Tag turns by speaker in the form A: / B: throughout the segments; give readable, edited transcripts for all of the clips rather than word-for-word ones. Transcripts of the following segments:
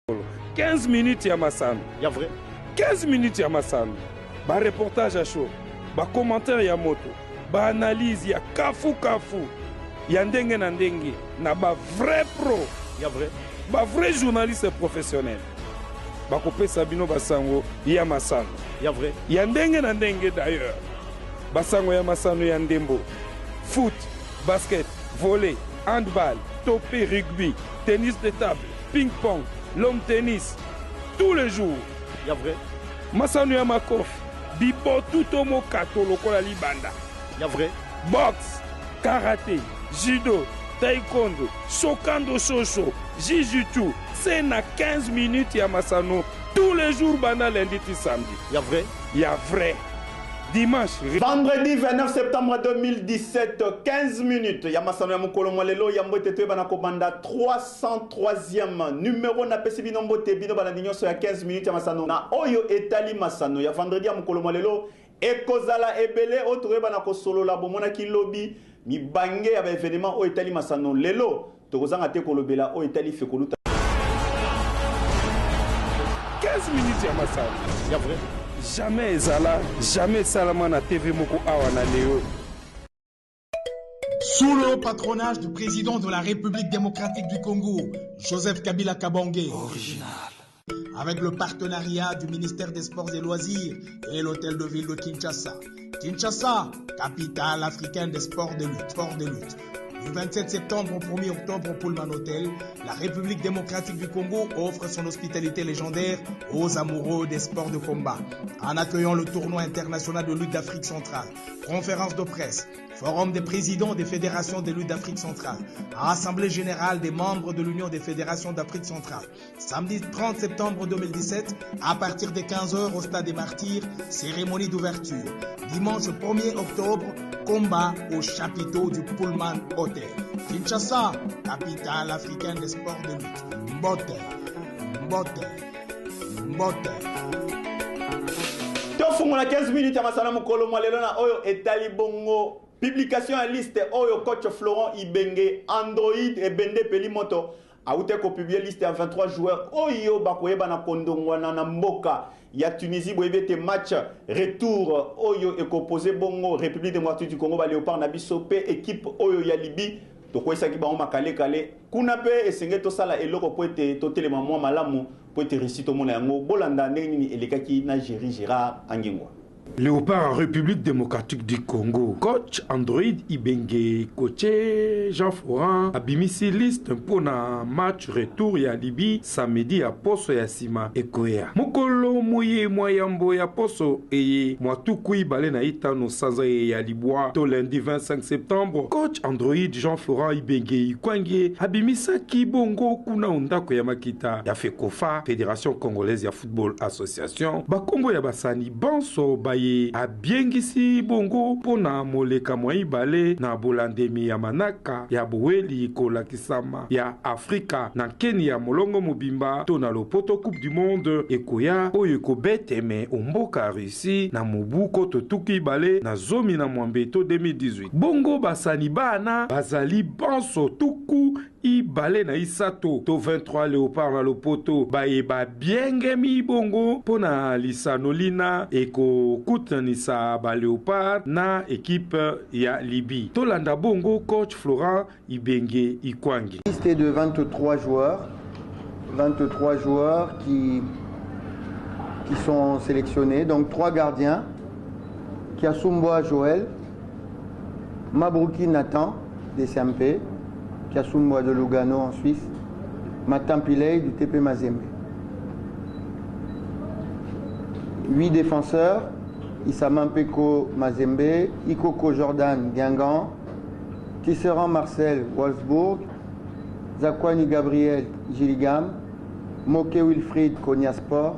A: 15 minutes ya masano.
B: Ya vrai.
A: 15 minutes ya masano. Ba reportage à chaud. Ba commentaire ya moto. Ba analyse ya kafu. Ya ndenge na ndenge. Na ba vrai pro.
B: Ya vrai.
A: Ba vrai journaliste professionnel. Ba kopesa bino basango ya masano.
B: Ya vrai.
A: Ya ndenge na ndenge d'ailleurs. Basango ya masano ya ndembo. Foot, basket, volley, handball, topé, rugby, tennis de table, ping-pong, long tennis, tous les jours.
B: Ya vrai.
A: Masano ya makofi, bibo tutomo kato lokola libanda.
B: Ya vrai.
A: Boxe, karaté, judo, taekwondo, shokando shosho, jujutsu. C'est na 15 minutes ya masano tous les jours banda lundi ti samedi.
B: Ya vrai.
A: Ya vrai. Dimanche.
C: Vendredi 29 septembre 2017, 15 minutes. Yamasano ya mukolo mwalelo yambote tue bana kobanda 303e numéro na pesi bino mbote bino bana nyonso ya 15 minutes yamasano na oyo etali masano ya vendredi ya mukolo mwalelo ekozala ebele otore bana ko solola bomona ki lobby mibange ya ba événement oyo etali masano lelo tokozanga te kolobela oyo etali fekoluta
A: 15 minutes ya masano.
C: Ya vrai.
A: Jamais Zala, jamais Salamana TV Moko Awana Léo.
D: Sous le patronage du président de la République démocratique du Congo, Joseph Kabila Kabange. Original. Avec le partenariat du ministère des Sports et Loisirs et l'hôtel de ville de Kinshasa. Kinshasa, capitale africaine des sports de lutte. Du 27 septembre au 1er octobre au Pullman Hotel, la République démocratique du Congo offre son hospitalité légendaire aux amoureux des sports de combat. En accueillant le tournoi international de lutte d'Afrique centrale, conférence de presse, forum des présidents des fédérations de lutte d'Afrique centrale, assemblée générale des membres de l'Union des fédérations d'Afrique centrale. Samedi 30 septembre 2017, à partir de 15h au Stade des Martyrs, cérémonie d'ouverture. Dimanche 1er octobre, combat au chapiteau du Pullman Hotel. Kinshasa, capitale africaine des sports de lutte. Mbote.
C: Tofungola 15 minutes ya masana mukolo mwalelo na oyo etali bongo. Publication en liste oyo coach Florent Ibenge Android et Bende Pelimoto a outé ko publier liste en 23 joueurs oyo bakoyeba na kondongwana na mboka ya Tunisie boyebete match retour oyo ekoposé bongo République démocratique du Congo ba Léopard na biso pe équipe oyo ya Libye to koisa ki ba makale kale kuna pe esenge to sala eloko po ete to telema mwa malamu po ete réussite mona yango bolanda ndenge nini elekaki na Gérard Angengwa.
A: Léopard en République démocratique du Congo. Coach Android Ibenge, coaché Jean Florent, abimisi liste pour un match retour ya Libye samedi à Poso ya Sima Ekoya. Mokolo moye moyambo ya Poso eye Mwatuku Ibale na itano sanza ya Libois to lundi 25 septembre. Coach Android Jean Florent Ibenge Ikwange abimisa kibongo kuna ondako ya Makita ya FECOFA, Fédération Congolaise ya Football Association. Bakombo ya basani banso baye abiengisi bongo pona moleka moibale na bolandemi ya manaka ya boeli kolakisama ya Afrika na Kenya molongo mobimba to na lopoto Coupe du Monde ekoya oyo kobeteme omboka Russie na mobuko totuki bale na zomi na mwambeto 2018 bongo basani bana bazali banso tuku ibale na isato to 23 Léopard na lopoto bayeba biengemi bongo pona lisanolina eko kutanisa ba Léopard na équipe ya Libye. Tolanda bongo coach Florent Ibenge Ikwangi.
E: Liste de 23 joueurs qui sont sélectionnés, donc 3 gardiens, Kiasumboa Joël, Mabrouki Nathan des CMP, Kiasumboa de Lugano en Suisse, Matampilei du TP Mazembe. 8 défenseurs, Issamampeko Mazembe, Ikoko Jordan Guingamp, Tisserand Marcel Wolfsburg, Zakwani Gabriel Gilligam, Moke Wilfried Konya Sport,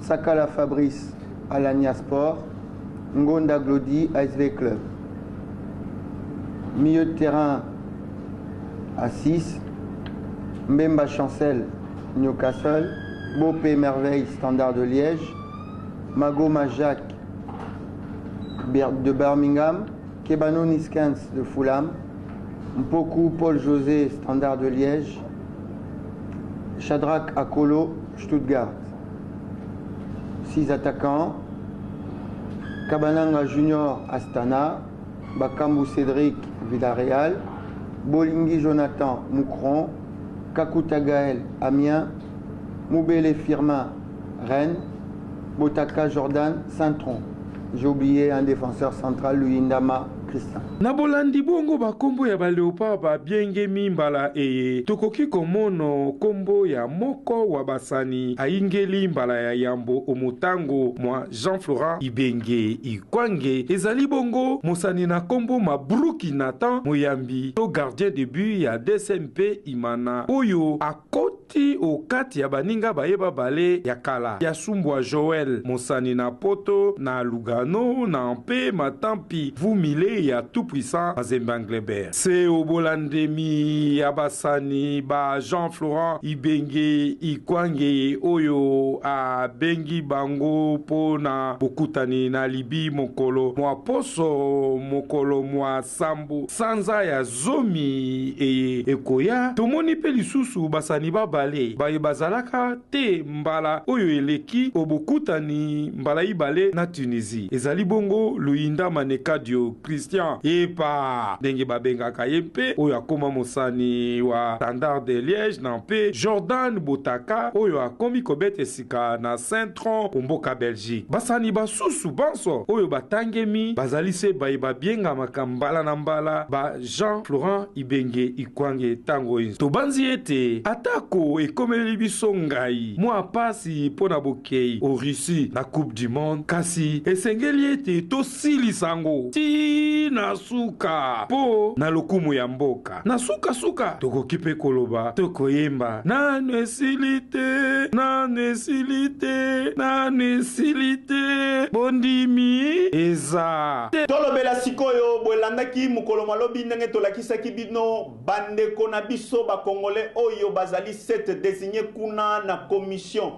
E: Sakala Fabrice Alania Sport, Ngonda Glody ASV Club. Milieu de terrain à 6, Mbemba Chancel Newcastle, Bopé Merveille Standard de Liège, Magoma Jacques de Birmingham, Kebano Niskens de Fulham, Mpoku Paul José Standard de Liège, Shadrach Akolo, Stuttgart. 6 attaquants. Kabananga Junior, Astana. Bakambu Cédric, Villarreal. Bolingui Jonathan, Moucron. Kakuta Gaël, Amiens. Moubele Firmin, Rennes. Botaka Jordan, Saint-Tron. J'ai oublié un défenseur central, Louis Ndama, Christian.
A: Nabolandi bongo ba kombo ya ba Léopard ba bienge mimbala tokoki komono kombo ya moko wa basani aingeli mbala ya yambo omotango mwa Jean-Florent Ibenge Ikwange ezali bongo mosani na kombo Mabruki Nathan Moyambi to gardien de but ya DSMP Imana oyo akoti okati ya baninga bayeba bale ya kala ya Sumbwa Joël mosani na poto na Lugano na mpe matampi vumile ya tout puissant Azembanglebert. C'est au Bolandemi Abasani ba Jean-Florent Ibenge Ikwange oyo a bengi bango pona bokutani na libi mokolo mwa poso mokolo mwa sambu sanza ya zomi ekoya tomoni pe lisusu basani babale baye bazalaka te mbala oyo eleki obokutani mbala ibale na Tunisie ezali bongo Luinda Manekadio Christian epa ndenge babengaka ye mpe oyo akoma mosani wa Standard de Liège na mpe Jordan Botaka oyo akomi kobeta esika na Saint-Tron mboka Belgique basani basusu banso oyo batangemi bazali se baye babiengamaka mbala na mbala ba Jean-Florent Ibenge Ikwange tango inzo tobanzi ete atako ekomeli biso ngai mwa pasi pona bokei o Russie na Coupe du Monde kasi esengeli ete tosilisango ti na suka po na lokumu ya mboka na suka tokoki pe koloba tokoyemba nanu esilite bondimi eza
C: tolobela sikoyo bolandaki mukolo malobi ndenge tolakisaki bino bandeko na biso bakongole oyo bazali 7 désigné kuna na commission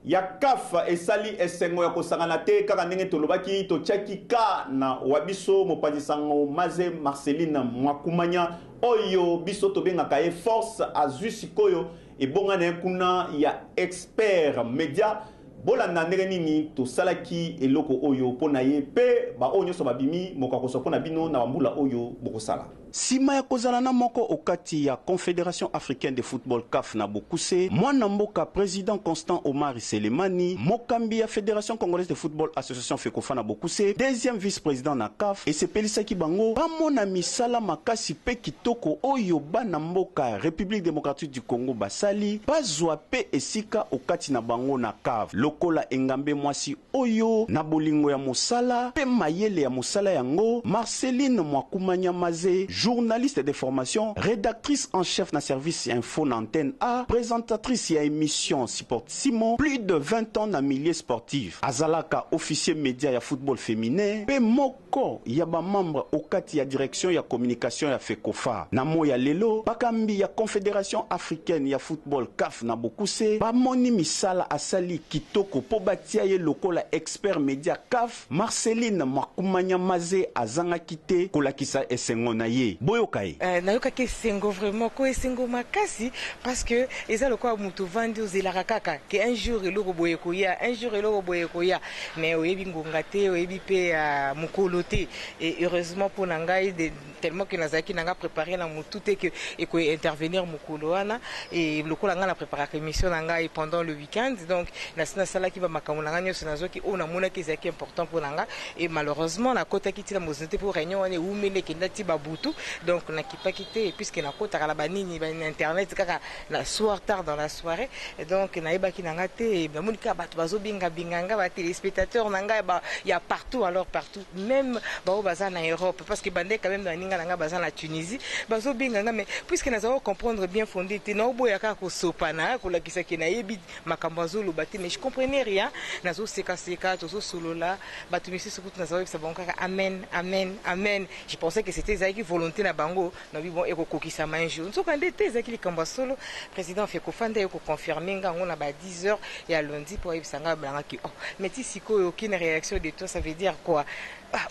C: ya CAF esali esengo ya kosangana te kaka ndenge tolobaki totiaki ka na wabiso mopanzisango Maze Marceline Mwakumanya oyo biso tobengaka ye force azwi sikoyo ebongana kuna ya expert media bolanda ndenge nini tosalaki eloko oyo pona ye pe ba oyo nyonso babimi mokakoso pona bino na bambula oyo bokosala
B: sima ya kozala na moko okati ya Confédération africaine de football CAF na bokuse mwana mboka président Constant Omar Selemani mokambi ya Fédération congolaise de football association Fekofa na bokuse deuxième vice-président na CAF esepelisaki bango bamona misala makasi pe kitoko oyo bana mboka République démocratique du Congo basali bazwa pe esika okati na bango na CAF lokola engambe mwasi oyo na bolingo ya mosala pe mayele ya mosala yango Marceline Mwakumanya Maze journaliste de formation, rédactrice en chef na service info na antenne A, présentatrice ya émission Sportissimo, plus de 20 ans na milieu sportif. Azalaka officier média ya football féminin, pe moko ya ba membre okati ya direction ya communication ya Fekofa. Na mo ya lelo, bakambi ya Confédération africaine ya football CAF na bokuse, ba moni misala asali kitoko po batia ye lokola expert média CAF, Marceline Mwakumanya Maze azanga kite kolakisa esengo na ye. Boyokai.
F: Nayoka ke sengo vraiment ko sengo makasi parce que eza lokwa mutu vandi ozelaka kaka ke un jour eloko boyekoya mais oyebi ngonga te oyebi pe mukolo te et heureusement pour nangai tellement que nazaki nanga préparer na mutu te que eko intervenir mukolo wana et lokola nga na préparer émission nanga pendant le week-end donc na sala ki ba makambo nanga nyoso nazoki ona mona ke zaki important pour nanga et malheureusement na kota kitila mozonté pour réunion wana umele ke ndati babutu donc na kipakité et puisque na kota kala banini ba internet kaka la soir tard dans la soirée et donc na ebaki nanga te ba monika bato bazo binganga ba téléspectateurs nanga ba ya partout alors partout même ba o baza na Europe parce que bande quand même na ninga nanga baza na Tunisie bazo binganga mais puisque na zawo comprendre bien fondé te na oboya ka ko sopana ko la kisaki na yebi makambo zolo bati mais je comprenais rien nazo seka tozo solo là bato misi surtout na zawo ça bon kaka amen je pensais que c'était ça qui volonté volonté na bango na bon eko kokisa un jour nzoka ndete ezaki likambo solo président Fekofa nde eko confirmer ngango na ba 10h ya lundi pour ebisanga blanga ki oh mais ti sikoyo aucune réaction de toi ça veut dire quoi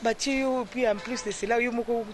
F: bah tu puis en plus de cela yo moko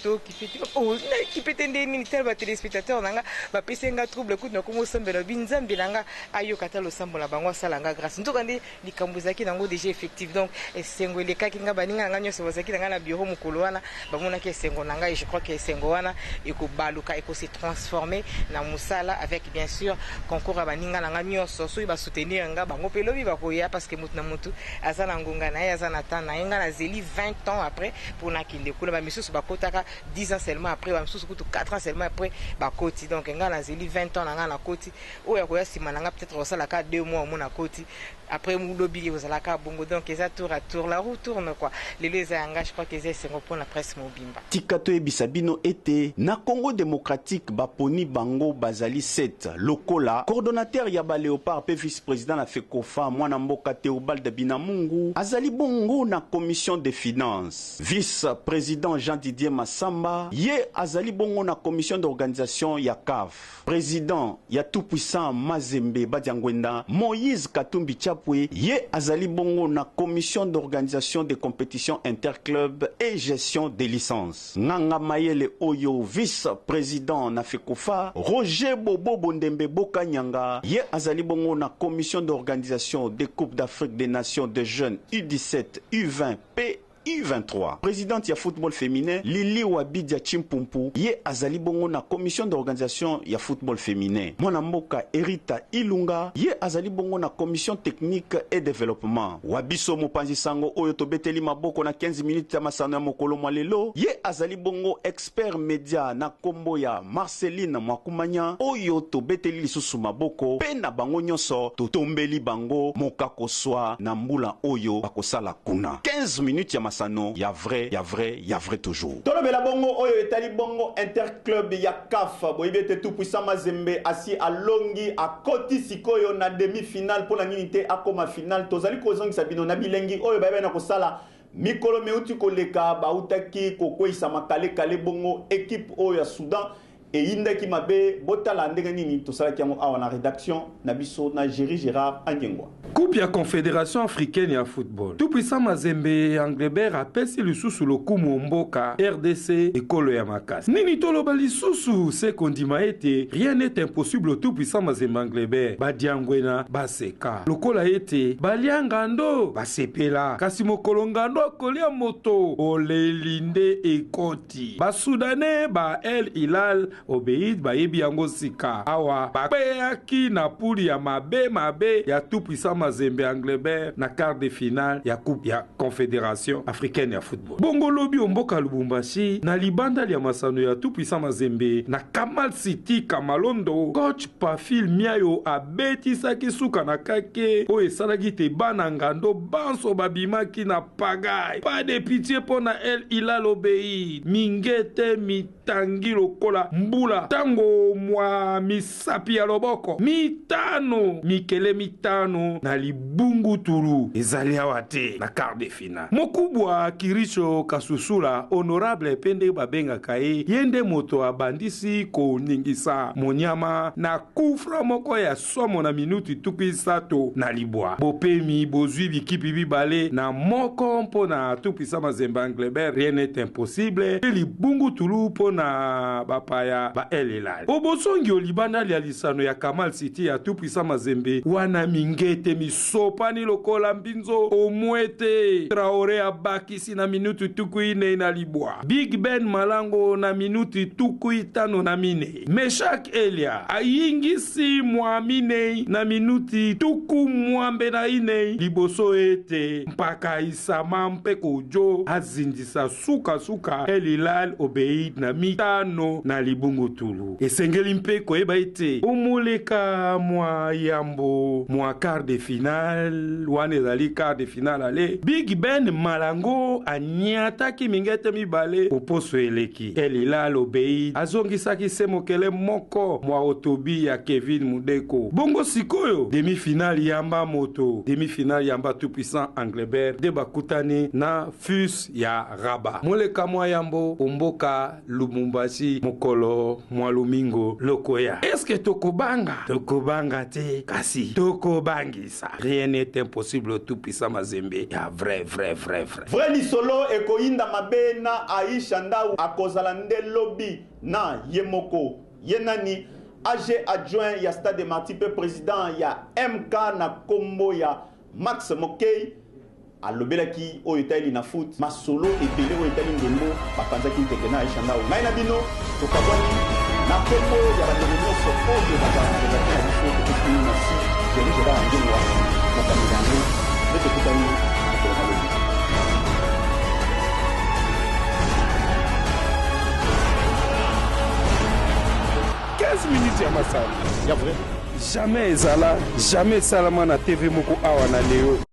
F: qui peut tendre militaire ba téléspectateurs nanga ba pesenga trouble coup na komo sambela binzambe nanga ayo kata lo sambola bango salanga grâce nzoka ndi likambo zaki nango déjà effectif donc esengo le kaki nga baninga nga nyoso bazaki nanga na bureau mukolo wana bamona ke esengo nanga et je crois que esengo wana eko baluka eko se transformer na musala avec bien sûr concours baninga nanga nyoso so ba soutenir nga bango pelobi ba koya parce que mutu na mutu azana ngonga na azana tana nga na zeli 20 ans après pour nakinde kuna ba misusu bakotaka 10 ans seulement après ba misusu kutu 4 ans seulement après bakoti donc nga na zeli 20 ans nga na koti oya koya sima nga peut-être osala ka 2 mois mo na koti après mulobi ozala ka bongo donc eza tour à tour la roue tourne quoi les engage je crois que c'est pour la presse mobimba
B: tikato ebisabino ete na Congo démocratique baponi bango bazali 7 lokola coordonnateur ya ba Léopard pe vice-président na Fekofa mwana mboka Théobald Binamungu azali bongo na commission des finances vice-président Jean-Didier Massamba ye azali bongo na commission d'organisation ya CAF président ya tout puissant Mazembe Badiangwenda Moïse Katumbi Chapwe ye azali bongo na commission d'organisation des compétitions interclubs et gestion des licences Nganga Mayele Oyo vice-président na Fekofa Roger Bobo Bondembe Bokanyanga ye azali bongo na commission d'organisation des coupes d'Afrique des nations de jeunes U17 U20 P U23. Présidente ya football féminin Lili Wabidia Chimpumpu ye azali bongo na commission d'organisation ya football féminin. Mwana mboka Erita Ilunga ye azali bongo na commission technique et développement. Wabiso Mopanzi Sango oyo tobeteli maboko na 15 minutes ya masano ya mokolo mwalelo ye azali bongo expert média na kombo ya Marceline Mwakumanya oyo tobeteli lisusu maboko pe na bango nyonso totombeli bango mokakoswa na mbula oyo bakosala kuna. 15 minutes ya masano ya vrai toujours.
C: Tolobela bongo oyo etali bongo interclub ya CAF boyebete tout puissant Mazembe asi alongi akoti sikoyo na demi-finale pour la unité akoma finale tozali kozongisa bino na bilengi oyo babe na kosala mikolo meuti koleka bautaki kokwisa makale kale bongo équipe oyo ya Soudan et indaki mabe botala ndenge nini tosala kiamo awa na rédaction na biso na Géry Gérard Angengwa.
A: Coupe ya Confédération africaine ya football. Tout puissant Mazembe Anglebert apesi lisusu lokumu mboka RDC ekolo ya makasi. Nini toloba lisusu se kondima ete rien n'est impossible tout puissant Mazembe Anglebert. Badiangwena baseka. Lokola ete baliangando basepela. Kasi mokolo ngando kolia moto olelinde ekoti. Basudane ba El Hilal Obeid bayebi yango sika awa bakpeaki na puli ya mabe ya tout puissant Mazembe Anglebert na quart de finale ya coupe ya Confédération africaine ya football. Bongo lobi omboka Lubumbashi na libanda ya masano ya tout puissant Mazembe na Kamal City Kamalondo coach Pafil Miayo abetisaki suka na kake o esalaki te bana ngando banso babimaki na pagaille. Pas de pitié pona El Hilal Obeid mingete mitangi lokola mbula tango mwa misapi ya loboko mitano mikele mitano na libungu turu ezali awa te na quart de finale. Mokubwa Kiricho Kasusula honorable pende babengaka ye yende moto abandisi koningisa monyama na kufra moko ya somo na minuti tuku sato na libwa bopemi bozwi bikipi bibale na moko mpo na tout puissant Mazembe Anglebert rien n'est impossible libungu turu mpo na bapaya ba El Hilal. Obosongi olibanda lia lisano ya Kamal City ya tout puissant Mazembe wana mingete misopani lokola mbinzo omwete Traoré abakisi na minuti tuku ine na libwa Big Ben Malango na minuti tuku itano na mine Meshak Elia ayingisi mwamine na minuti tuku mwambe na ine liboso ete mpaka isama mpeko jo azindisa suka El Hilal Obeid na mitano na libungu tulu esengeli mpeko eba ete omuleka mwa yambo mwa quart de finale wane ezali quart de finale ale Big Ben Malango bongo aniataki mingete mibale poposo eleki. Elila Lobei azongisaki se mokele moko mwa otobi ya Kevin Mudeko. Bongo sikoyo demi-finale yamba moto, demi-finale yamba tout puissant Anglebert de bakutani na FUS ya Rabat. Moleka mwa yambo omboka Lubumbashi mokolo mwa Lumingo lokoya. Est-ce que tokobanga te kasi tokobangisa. Rien n'est impossible au tout puissant Mazembe. Ya vrai
C: lisolo ekoinda mabena Aisha Ndau akozala nde lobby na yemoko yenani AG adjoint ya Stade Martyr président ya MK na kombo ya Max Mokei alobelaki oyo etali na foot masolo ebele oyo etali ndembo bapanzaki nteke na Aisha Ndau ngai na bino tokabwani na kombo ya bandeko nyonso oyo bazalaki na biso tokokuni na si jerigera yangewa mokambi yango nde tokutani mokolo na lobi.
A: Minutes ya masala.
C: Ya vrai.
A: Jamais ezala, jamais salama na TV moko awa na leo.